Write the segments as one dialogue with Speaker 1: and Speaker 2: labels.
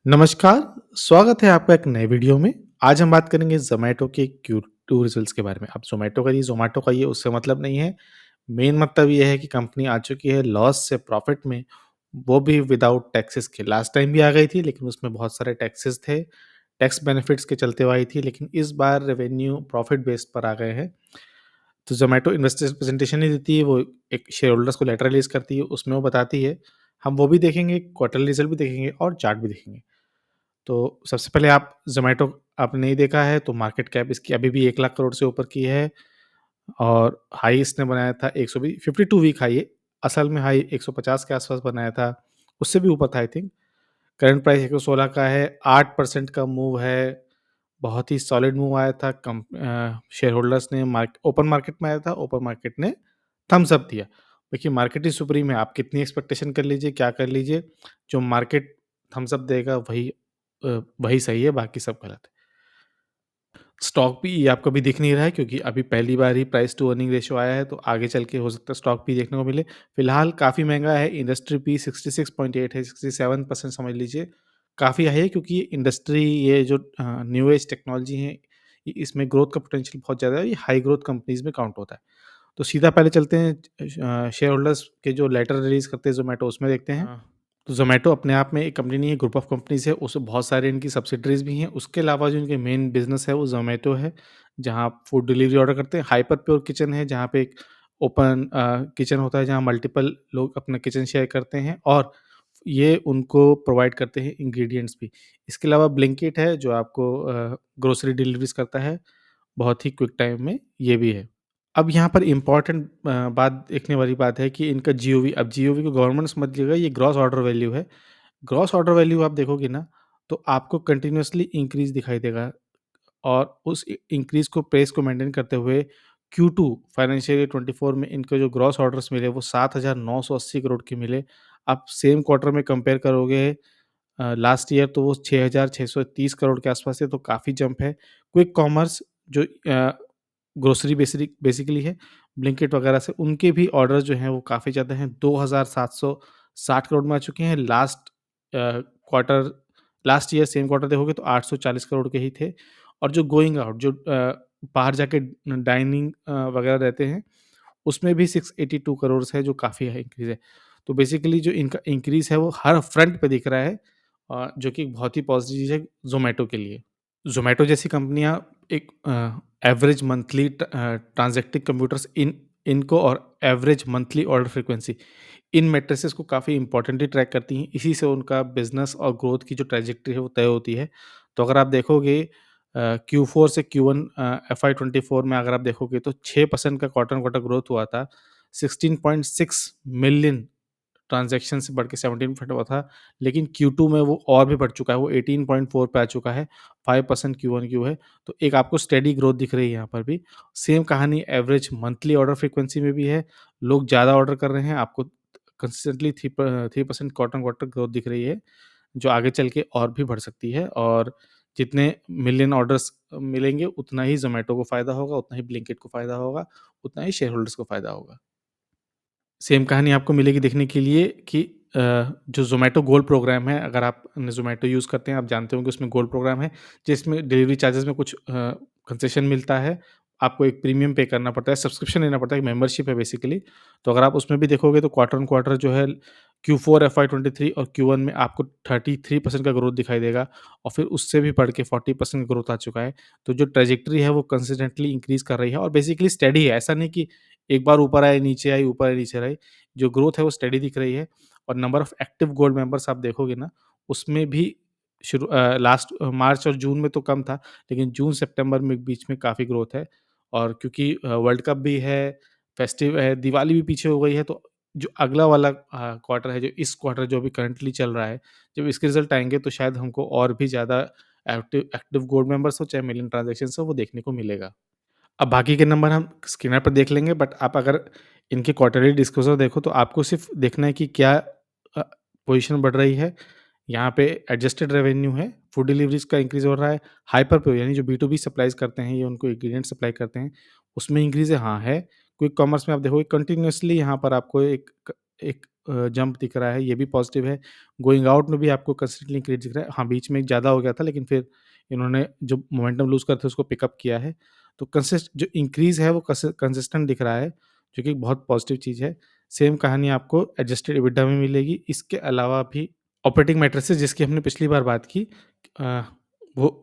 Speaker 1: नमस्कार, स्वागत है आपका एक नए वीडियो में। आज हम बात करेंगे ज़ोमैटो के Q2 रिज़ल्ट्स के बारे में। अब ज़ोमैटो का ये उससे मतलब नहीं है। मेन मतलब ये है कि कंपनी आ चुकी है लॉस से प्रॉफ़िट में, वो भी विदाउट टैक्सेस के। लास्ट टाइम भी आ गई थी लेकिन उसमें बहुत सारे टैक्सेस थे। टैक्स बेनिफिट्स के चलते वो आई थी लेकिन इस बार रेवेन्यू प्रॉफ़िट बेस्ड पर आ गए हैं। तो ज़ोमैटो इन्वेस्टर्स प्रेज़ेंटेशन नहीं देती है, वो एक शेयर होल्डर्स को लेटर रिलीज़ करती है, उसमें वो बताती है। हम वो भी देखेंगे, क्वार्टरली रिज़ल्ट भी देखेंगे और चार्ट भी देखेंगे। तो सबसे पहले आप ज़ोमैटो आपने नहीं देखा है तो मार्केट कैप इसकी अभी भी 1 लाख करोड़ से ऊपर की है और हाई इसने बनाया था 52 वीक हाई है। असल में हाई 150 के आस-पास बनाया था, उससे भी ऊपर था आई थिंक। करंट प्राइस 116 का है, 8% का मूव है, बहुत ही सॉलिड मूव आया था। शेयर होल्डर्स ने ओपन मार्केट में आया था, ओपन मार्केट ने थम्स अप दिया। देखिए मार्केट इज़ सुप्रीम है, आप कितनी एक्सपेक्टेशन कर लीजिए, क्या कर लीजिए, जो मार्केट थम्स अप देगा वही सही है, बाकी सब गलत है। स्टॉक भी ये आपको अभी दिख नहीं रहा है क्योंकि अभी पहली बार ही प्राइस टू अर्निंग रेशियो आया है, तो आगे चल के हो सकता है स्टॉक भी देखने को मिले। फिलहाल काफ़ी महँगा है, इंडस्ट्री पी 66.8 है, 67% समझ लीजिए। काफ़ी हाई है क्योंकि ये जो न्यू एज टेक्नोलॉजी है, इसमें ग्रोथ का पोटेंशियल बहुत ज़्यादा है, ये हाई ग्रोथ कंपनीज़ में काउंट होता है। तो सीधा पहले चलते हैं शेयर होल्डर्स के जो लेटर रिलीज़ करते हैं ज़ोमैटो उसमें देखते हैं। हाँ। तो ज़ोमैटो अपने आप में एक कंपनी नहीं है, ग्रुप ऑफ कंपनीज़ है, उसमें बहुत सारे इनकी सब्सिडरीज़ भी हैं। उसके अलावा जो इनके मेन बिज़नेस है वो ज़ोमैटो है, जहाँ आप फूड डिलीवरी ऑर्डर करते हैं। हाइपर प्योर किचन है, जहाँ पे एक ओपन किचन होता है, जहाँ मल्टीपल लोग अपना किचन शेयर करते हैं और ये उनको प्रोवाइड करते हैं इंग्रीडिएंट्स भी। इसके अलावा ब्लिंकिट है, जो आपको ग्रोसरी डिलीवरीज़ करता है, बहुत ही क्विक टाइम में, ये भी है। अब यहाँ पर इम्पोर्टेंट बात देखने वाली बात है कि इनका जीओवी, अब जीओवी को गवर्नमेंट समझिएगा, ये ग्रॉस ऑर्डर वैल्यू है। ग्रॉस ऑर्डर वैल्यू आप देखोगे ना, तो आपको कंटिन्यूअसली इंक्रीज़ दिखाई देगा और उस इंक्रीज़ को मेंटेन करते हुए Q2 फाइनेंशियल ईयर 24 में इनको जो ग्रॉस ऑर्डर्स मिले वो 7,980 करोड़ के मिले। आप सेम क्वार्टर में कंपेयर करोगे लास्ट ईयर तो वो 6,630 करोड़ के आसपास थे, तो काफ़ी जंप है। क्विक कॉमर्स जो ग्रोसरी बेसिकली है, ब्लिंकिट वगैरह से उनके भी ऑर्डर्स जो हैं वो काफ़ी ज़्यादा हैं, 2,760 करोड़ में आ चुके हैं। Quarter last year same quarter देखोगे तो 840 करोड़ के ही थे और जो गोइंग आउट बाहर जाके डाइनिंग वगैरह रहते हैं, उसमें भी 682 करोड़ है जो काफ़ी है इंक्रीज़ है। तो बेसिकली जो इनका इंक्रीज़ है वो हर फ्रंट पे दिख रहा है जो कि बहुत ही पॉज़िटिव चीज़ है ज़ोमैटो के लिए। ज़ोमैटो जैसी कंपनियाँ एक एवरेज मंथली ट्रांज़ैक्टिंग कंप्यूटर्स इनको और average monthly order frequency in matrices को काफ़ी इम्पोर्टेंटली ट्रैक करती हैं। इसी से उनका बिज़नेस और ग्रोथ की जो ट्रैजेक्टरी है वो तय होती है। तो अगर आप देखोगे Q4 से Q1 FY 24 में अगर आप देखोगे तो 6% का क्वार्टर ऑन क्वार्टर ग्रोथ हुआ था। 16.6 मिलियन ट्रांज़ैक्शन से बढ़ के 17% हुआ था, लेकिन Q2 में वो और भी बढ़ चुका है, वो 18.4 पे आ चुका है, 5% Q-on-Q है, तो एक आपको स्टेडी ग्रोथ दिख रही है यहाँ पर भी। सेम कहानी एवरेज मंथली ऑर्डर फ्रीक्वेंसी में भी है, लोग ज़्यादा ऑर्डर कर रहे हैं, आपको consistently 3% quarter on quarter growth दिख रही है, जो आगे चल के और भी बढ़ सकती है और जितने मिलियन ऑर्डर्स मिलेंगे, उतना ही ज़ोमैटो को फ़ायदा होगा, उतना ही ब्लिंकिट को फ़ायदा होगा, उतना ही शेयर होल्डर्स को फ़ायदा होगा। सेम कहानी आपको मिलेगी देखने के लिए कि जो ज़ोमैटो गोल्ड प्रोग्राम है, अगर आपने ज़ोमैटो यूज़ करते हैं, आप जानते होंगे उसमें गोल्ड प्रोग्राम है, जिसमें डिलीवरी चार्जेज़ में कुछ कंसेशन मिलता है। आपको एक प्रीमियम पे करना पड़ता है, सब्सक्रिप्शन लेना पड़ता है, एक मेंबरशिप है बेसिकली। तो अगर आप उसमें भी देखोगे तो क्वार्टर ऑन क्वार्टर जो है Q4 FY 23 और Q1 में आपको 33% का ग्रोथ दिखाई देगा और फिर उससे भी बढ़ के 40% ग्रोथ आ चुका है। तो जो ट्रैजेक्टरी है वो कंसिस्टेंटली इंक्रीज़ कर रही है और बेसिकली स्टेडी है। ऐसा नहीं कि एक बार ऊपर आई, नीचे आई, ऊपर आई, नीचे आई। जो ग्रोथ है वो स्टेडी दिख रही है और number of active gold members आप देखोगे ना, उसमें भी लास्ट मार्च और जून में तो कम था, लेकिन जून-सितंबर में बीच में काफ़ी ग्रोथ है और क्योंकि वर्ल्ड कप भी है, फेस्टिव है, दिवाली भी पीछे हो गई है, तो जो अगला वाला क्वार्टर है, जो इस क्वार्टर जो अभी करंटली चल रहा है, जब इसके रिज़ल्ट आएँगे तो शायद हमको और भी ज़्यादा एक्टिव एक्टिव गोल्ड मेंबर्स हो, चाहे मिलियन ट्रांज़ैक्शंस हो, वो देखने को मिलेगा। अब बाकी के नंबर हम स्क्रीनर पर देख लेंगे बट आप अगर इनके क्वार्टरली डिस्क्लोज़र देखो तो आपको सिर्फ़ देखना है कि क्या अ, पोज़ीशन बढ़ रही है। यहाँ पे एडजस्टेड रेवेन्यू है, फूड डिलीवरीज़ का इंक्रीज़ हो रहा है, हाइपर पे यानी जो बी2बी सप्लाइज़ करते हैं, ये उनको इंग्रीडिएंट सप्लाई करते हैं, उसमें इंक्रीज़ है, हाँ है। क्विक कॉमर्स में आप देखोगे कंटिन्यूअसली यहाँ पर आपको एक जंप दिख रहा है, ये भी पॉजिटिव है। गोइंग आउट में भी आपको कंसिस्टेंटली इंक्रीज़ दिख रहा है। हाँ, बीच में ज़्यादा हो गया था लेकिन फिर इन्होंने जो मोमेंटम लूज़ कर थे उसको पिकअप किया है। तो जो इंक्रीज़ है वो कंसिस्टेंट दिख रहा है, जो कि बहुत पॉजिटिव चीज़ है। सेम कहानी आपको एडजस्टेड एबिटा में मिलेगी। इसके अलावा भी ऑपरेटिंग मैट्रिसेस जिसकी हमने पिछली बार बात की, अ, वो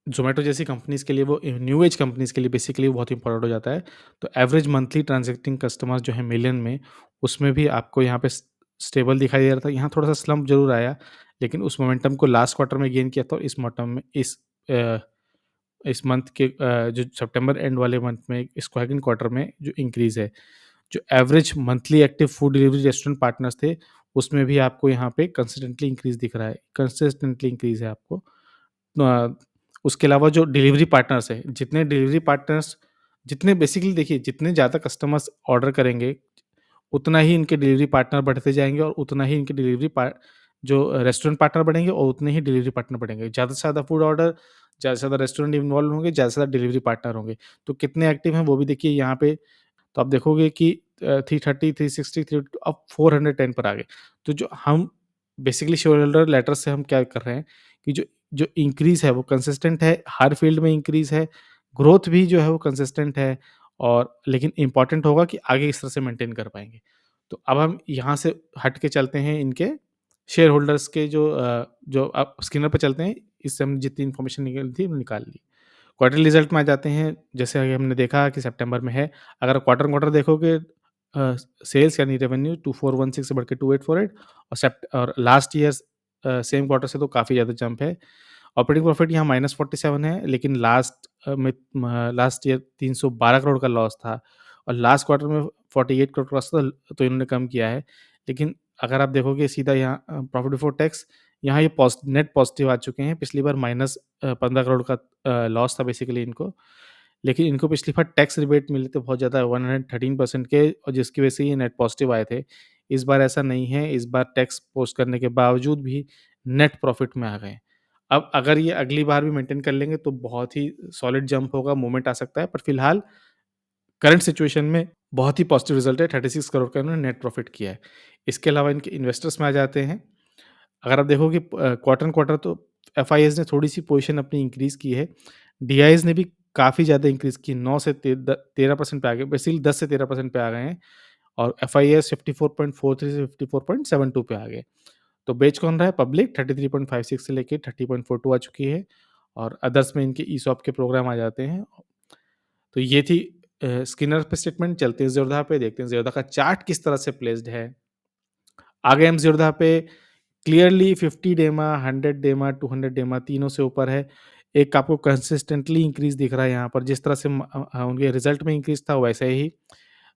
Speaker 1: ज़ोमैटो जैसी कंपनीज़ के लिए, वो न्यू एज कंपनीज़ के लिए बेसिकली बहुत इम्पोर्टेंट हो जाता है। तो एवरेज मंथली ट्रांज़ैक्टिंग कस्टमर्स जो है मिलियन में, उसमें भी आपको यहाँ पे स्टेबल दिखाई दे रहा था। यहाँ थोड़ा-सा स्लंप ज़रूर आया, लेकिन उस मोमेंटम को लास्ट क्वार्टर में गेन किया था और अ, इस मंथ के जो सितंबर एंड वाले मंथ में, इस सेकंड क्वार्टर में जो इंक्रीज़ है। जो average monthly active food delivery restaurant partners थे, उसमें भी आपको यहाँ पे कंसिस्टेंटली इंक्रीज़ है आपको। अ, उसके अलावा जो डिलीवरी पार्टनर्स हैं, जितने बेसिकली देखिए, जितने ज़्यादा कस्टमर्स ऑर्डर करेंगे, उतना ही इनके डिलीवरी पार्टनर बढ़ते जाएँगे और उतना ही इनके जो रेस्टोरेंट पार्टनर बढ़ेंगे और उतने ही डिलीवरी पार्टनर बढ़ेंगे। ज़्यादा से ज़्यादा फूड ऑर्डर, ज़्यादा से ज़्यादा रेस्टोरेंट इन्वॉल्व होंगे, ज़्यादा से ज़्यादा डिलीवरी पार्टनर होंगे। तो कितने एक्टिव हैं वो भी देखिए यहाँ पे। तो आप देखोगे कि 330, 360, थ्री अब 410 पर आ गए। तो जो हम बेसिकली शेयर होल्डर लेटर से हम क्या कर रहे हैं कि जो जो इंक्रीज़ है वो कंसिस्टेंट है, हर फील्ड में इंक्रीज़ है, ग्रोथ भी जो है वो कंसिस्टेंट है, और लेकिन इम्पोर्टेंट होगा कि आगे इस तरह से मेंटेन कर पाएँगे। तो अब हम यहाँ से हट के चलते हैं इनके शेयर होल्डर्स के जो अब स्क्रीनर पे चलते हैं, इससे हम जितनी इन्फॉर्मेशन निकालनी थी, वो निकाल ली। क्वार्टरली रिजल्ट में आ जाते हैं, जैसे अभी हमने देखा कि सितंबर में है। अगर क्वार्टर-ऑन-क्वार्टर देखोगे, सेल्स यानी रेवेन्यू 2416 से बढ़ के 2848, और लास्ट ईयर सेम क्वार्टर से तो काफ़ी ज़्यादा जंप है। ऑपरेटिंग प्रॉफिट यहाँ -47 है, लेकिन लास्ट ईयर 312 करोड़ का लॉस था और लास्ट क्वार्टर में 48 करोड़ का लॉस था, तो इन्होंने कम किया है। लेकिन अगर आप देखोगे सीधा यहाँ प्रॉफिट बिफोर टैक्स, यहाँ ये नेट पॉजिटिव आ चुके हैं। पिछली बार -15 करोड़ का लॉस था बेसिकली इनको। लेकिन इनको पिछली बार टैक्स रिबेट मिले थे बहुत ज़्यादा, 113% के, और जिसकी वजह से ये नेट पॉजिटिव आए थे। इस बार ऐसा नहीं है, इस बार टैक्स पोस्ट करने के बावजूद भी नेट प्रॉफिट में आ गए हैं। अब अगर ये अगली बार भी मेंटेन कर लेंगे तो बहुत ही सॉलिड जंप होगा, मूवमेंट आ सकता है, पर फिलहाल करंट सिचुएशन में बहुत ही पॉजिटिव रिजल्ट है, 36 करोड़ का इन्होंने नेट प्रॉफिट किया है। इसके अलावा इनके इन्वेस्टर्स में आ जाते हैं। अगर आप देखोगे क्वार्टर ऑन क्वार्टर, तो एफआईआईज़ ने थोड़ी-सी पोज़ीशन अपनी इंक्रीज़ की है। डीआईज़ ने भी काफ़ी ज़्यादा इंक्रीज़ की, 9 से 13% पे आ गए, बेसिकली 10 से 13% पे आ गए हैं, और एफआईआईएस 54.43 से 54.72 पे आ गए। तो बेच कौन रहा है? पब्लिक 33.56 से लेके 30.42 आ चुकी है, और अदर्स में इनके ईसॉप के प्रोग्राम आ जाते हैं। तो ये थी स्किनर पे स्टेटमेंट। चलते हैं ज़ीरोधा पे, देखते हैं ज़ीरोधा का चार्ट किस तरह से प्लेस्ड है। आ गए हम ज़ीरोधा पे, क्लियरली 50 डेमा, 100 डेमा, 200 डेमा तीनों से ऊपर है। एक आपको कंसिस्टेंटली इंक्रीज़ दिख रहा है यहाँ पर, जिस तरह से उनके रिज़ल्ट में इंक्रीज़ था वैसे ही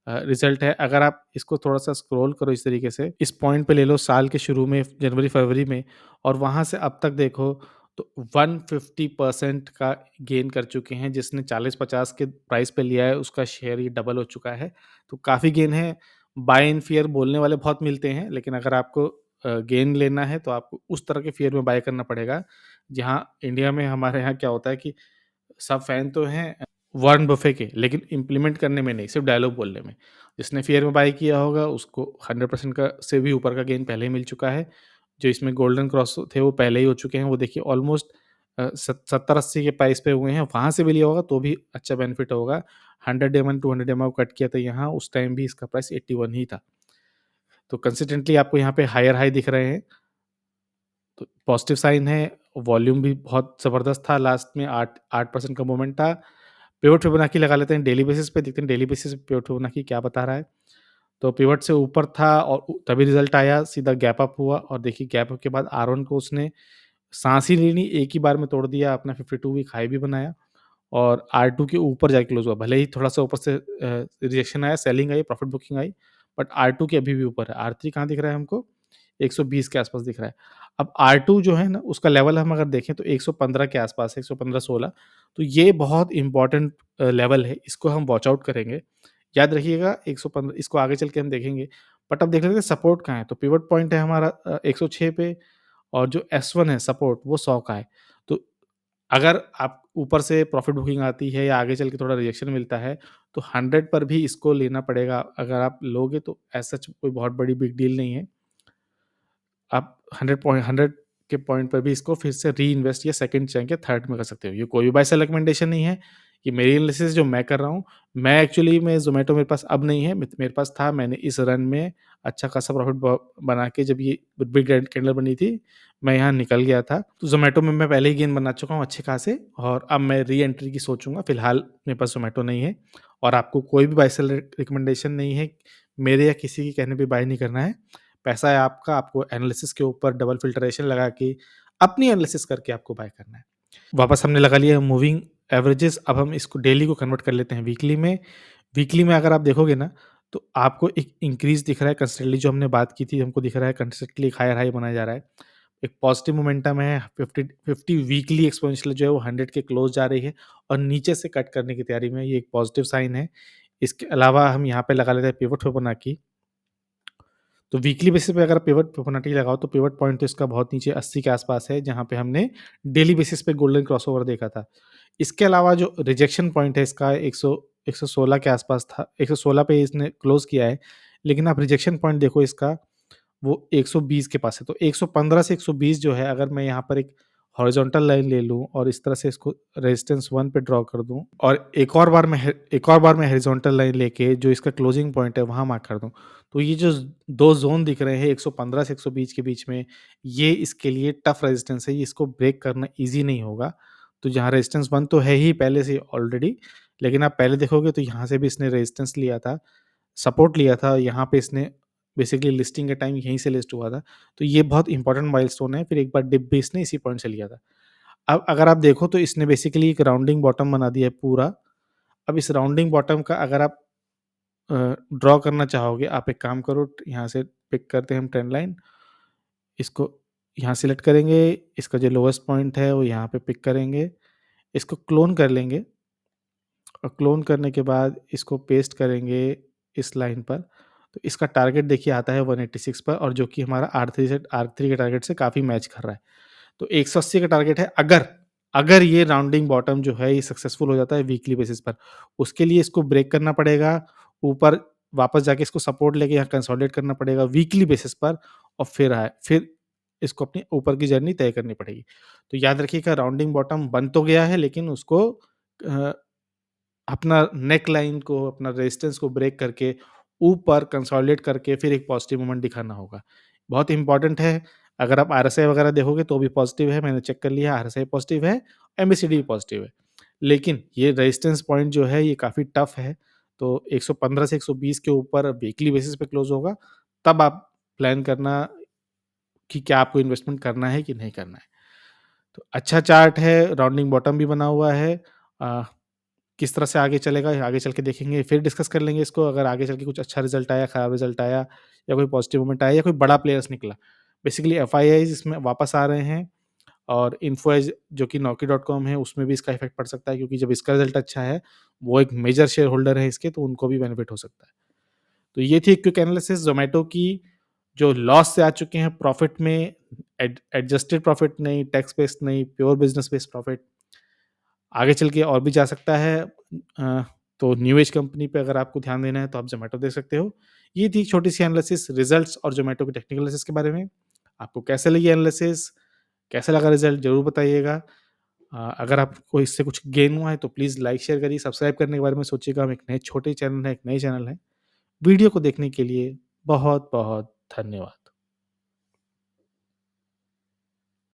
Speaker 1: रिज़ल्ट है। अगर आप इसको थोड़ा-सा स्क्रॉल करो इस तरीके से, इस पॉइंट पे ले लो साल के शुरू में जनवरी-फरवरी में, और वहाँ से अब तक देखो तो 150% का गेन कर चुके हैं। जिसने 40-50 के प्राइस पे लिया है उसका शेयर ही डबल हो चुका है। तो काफ़ी गेन है। बाय इन फियर बोलने वाले बहुत मिलते हैं, लेकिन अगर आपको गेन लेना है तो आपको उस तरह के फियर में बाय करना पड़ेगा। जहाँ इंडिया में हमारे यहाँ क्या होता है कि सब फैन तो हैं वॉरेन बफे के, लेकिन इम्प्लीमेंट करने में नहीं, सिर्फ़ डायलॉग बोलने में। जिसने फ़ियर में बाय किया होगा उसको 100% का से भी ऊपर का गेन पहले ही मिल चुका है। जो इसमें गोल्डन क्रॉस थे वो पहले ही हो चुके हैं। वो देखिए ऑलमोस्ट 70-80 के प्राइस पे हुए हैं। वहाँ से भी लिया होगा तो भी अच्छा बेनिफिट होगा। 100 एमएम 200 एमएम को कट किया था यहाँ, उस टाइम भी इसका प्राइस 81 ही था। तो कंसिस्टेंटली आपको यहाँ पे हायर हाई दिख रहे हैं। तो पॉजिटिव साइन है। वॉल्यूम भी बहुत ज़बरदस्त था, लास्ट में 8% का मूवमेंट था। पिवट फिबोनाची लगा लेते हैं डेली बेसिस पे, देखते हैं डेली बेसिस पे पिवट फिबोनाची क्या बता रहा है। तो पिवट से ऊपर था और तभी रिजल्ट आया, सीधा गैप अप हुआ, और देखिए गैप अप के बाद R1 को उसने साँस ही नहीं ली, एक ही बार में तोड़ दिया, अपना 52 वीक हाई भी बनाया, और R2 के ऊपर जाके क्लोज़ हुआ। भले ही थोड़ा-सा ऊपर से रिजेक्शन आया, selling I, profit booking I, but R2 के अभी भी ऊपर है। R3 कहाँ दिख रहा है हमको? 120 के आस-पास दिख रहा है। अब R2 जो है ना, उसका लेवल हम अगर देखें तो 115 के आस-पास है, 115-16, तो ये बहुत इम्पोर्टेंट लेवल है, इसको हम वॉच आउट करेंगे। याद रखिएगा 115, इसको आगे चल के हम देखेंगे। बट अब देख लेते हैं सपोर्ट कहाँ है, तो पिवट पॉइंट है हमारा 106 पे, और जो S1 है सपोर्ट वो 100 का है। तो अगर आप ऊपर से प्रॉफ़िट बुकिंग आती है या आगे चल के थोड़ा रिजेक्शन मिलता है, तो 100 पर भी इसको लेना पड़ेगा। अगर आप लोगे तो एज़ सच कोई बहुत बड़ी बिग डील नहीं है। आप 100 के पॉइंट पर भी इसको फिर से री-इन्वेस्ट या सेकंड चाहे या थर्ड में कर सकते हो। ये कोई भी बाय सेल रिकमेंडेशन नहीं है। ये मेरी एनालिसिस जो मैं कर रहा हूँ। मैं एक्चुअली में ज़ोमैटो मेरे पास अब नहीं है, मेरे पास था। मैंने इस रन में अच्छा खासा प्रॉफ़िट ब बना के जब ये बिग कैंडल बनी थी, मैं यहाँ निकल गया था। तो ज़ोमैटो में मैं पहले ही गेन बना चुका हूँ अच्छे खासे और अब मैं री-एंट्री की सोचूँगा। फिलहाल मेरे पास ज़ोमैटो नहीं है और आपको कोई भी बाय सेल रिकमेंडेशन नहीं है। मेरे या किसी के कहने पे बाय नहीं करना है। पैसा है आपका, आपको एनालिसिस के ऊपर डबल फ़िल्टरेशन लगा के अपनी एनालिसिस करके आपको बाय करना है। वापस हमने लगा लिया मूविंग एवरेजेस, अब हम इसको डेली को कन्वर्ट कर लेते हैं वीकली में। वीकली में अगर आप देखोगे ना, तो आपको एक इंक्रीज़ दिख रहा है कंसिस्टेंटली जो हमने बात की थी, हमको दिख रहा है कंसिस्टेंटली एक हायर हाई बनाया जा रहा है। एक पॉजिटिव मोमेंटम है, 50 वीकली एक्सपोनेंशियल जो है वो 100 के क्लोज़ जा रही है और नीचे से कट करने की तैयारी में है, ये एक पॉजिटिव साइन है। इसके अलावा हम यहाँ पे लगा लेते हैं पिवट फिबोनाची। तो वीकली बेसिस पे अगर पिवट फिबोनाची लगाओ तो पिवट पॉइंट तो इसका बहुत नीचे 80 के आसपास है, जहाँ पे हमने डेली बेसिस पे गोल्डन क्रॉसओवर देखा था। इसके अलावा जो रिजेक्शन पॉइंट है इसका 116 के आसपास था, 116 पे इसने क्लोज़ किया है। लेकिन आप रिजेक्शन पॉइंट देखो इसका, वो 120 के पास है। तो 115 से 120 जो है, अगर मैं यहाँ पर एक हॉरिज़ॉन्टल लाइन ले लूँ और इस तरह से इसको रेजिस्टेंस 1 पे ड्रॉ कर दूँ और एक और बार मैं हॉरिज़ॉन्टल लाइन लेके जो इसका क्लोजिंग पॉइंट है वहाँ मार्क कर दूँ। तो ये जो 2 ज़ोन दिख रहे हैं 115 से 120 के बीच में, ये इसके लिए टफ रेजिस्टेंस है, ये इसको ब्रेक करना ईज़ी नहीं होगा। तो जहाँ रेजिस्टेंस 1 तो है ही पहले से ऑलरेडी, लेकिन आप पहले देखोगे तो यहाँ से भी इसने रेजिस्टेंस लिया था, सपोर्ट लिया था, यहाँ पे इसने बेसिकली लिस्टिंग के टाइम यहीं से लिस्ट हुआ था। तो ये बहुत इंपॉर्टेंट माइलस्टोन है, फिर एक बार डिप भी इसने इसी पॉइंट से लिया था। अब अगर आप देखो तो इसने बेसिकली एक राउंडिंग बॉटम बना दिया है पूरा। अब इस राउंडिंग बॉटम का अगर आप ड्रॉ करना चाहोगे, आप एक काम करो, यहाँ से पिक करते हैं हम ट्रेंड लाइन, इसको यहाँ सेलेक्ट करेंगे, इसका जो लोएस्ट पॉइंट है वो यहाँ पे पिक करेंगे, इसको क्लोन कर लेंगे और क्लोन करने के बाद इसको पेस्ट करेंगे इस लाइन पर। तो इसका टारगेट देखिए आता है 186 पर और जो कि हमारा आर3 के टारगेट से काफ़ी मैच कर रहा है। तो 180 का टारगेट है, अगर अगर ये राउंडिंग बॉटम जो है ये सक्सेसफुल हो जाता है वीकली बेसिस पर, उसके लिए इसको ब्रेक करना पड़ेगा, ऊपर वापस जाके इसको सपोर्ट लेके यहाँ कंसोलिडेट करना पड़ेगा वीकली बेसिस पर और फिर इसको अपनी ऊपर की जर्नी तय करनी पड़ेगी। तो याद रखिएगा, राउंडिंग बॉटम बन तो गया है लेकिन उसको अ, अपना नेक लाइन को, अपना रेजिस्टेंस को ब्रेक करके ऊपर कंसोलिडेट करके फिर एक पॉजिटिव मोमेंट दिखाना होगा। बहुत इंपॉर्टेंट है। अगर आप आरएसआई वगैरह देखोगे तो भी पॉजिटिव है, मैंने चेक कर लिया, आरएसआई पॉजिटिव है, एमएसीडी भी पॉजिटिव है। लेकिन ये रेजिस्टेंस पॉइंट जो है ये काफ़ी टफ है। तो 115 से 120 के ऊपर वीकली बेसिस पे क्लोज़ होगा, तब आप प्लान करना कि क्या आपको इन्वेस्टमेंट करना है कि नहीं करना है। तो अच्छा चार्ट है, राउंडिंग बॉटम भी बना हुआ है। अ, किस तरह से आगे चलेगा, आगे चल के देखेंगे, फिर डिस्कस कर लेंगे इसको। अगर आगे चल के कुछ अच्छा रिज़ल्ट आया, खराब रिज़ल्ट आया या कोई पॉजिटिव मोमेंट आया या कोई बड़ा प्लेयर्स निकला। बेसिकली एफआईआईज़ इसमें वापस आ रहे हैं और इन्फो एज जो कि नौकरी डॉट कॉम है, उसमें भी इसका इफ़ेक्ट पड़ सकता है क्योंकि जब इसका रिज़ल्ट अच्छा है, वो एक मेजर शेयर होल्डर है इसके, तो उनको भी बेनिफिट हो सकता है। तो ये थी क्विक एनालिसिस ज़ोमैटो की, जो लॉस से आ चुके हैं प्रॉफ़िट में, एडजस्टेड प्रॉफ़िट नहीं, टैक्स बेस्ड नहीं, प्योर बिज़नेस बेस्ड प्रॉफ़िट। आगे चल के और भी जा सकता है। तो न्यू एज कंपनी पे अगर आपको ध्यान देना है तो आप ज़ोमैटो देख सकते हो। ये थी छोटी-सी एनालिसिस रिज़ल्ट्स और ज़ोमैटो के टेक्निकल एनालिसिस के बारे में। आपको कैसे लगी एनालिसिस? कैसा लगा रिज़ल्ट ज़रूर बताइएगा। अगर आपको इससे कुछ गेन हुआ है तो प्लीज़ लाइक, शेयर करिए, सब्सक्राइब करने के बारे में सोचिएगा। हम एक नए छोटे चैनल है, एक नए चैनल है। वीडियो को देखने के लिए बहुत-बहुत धन्यवाद।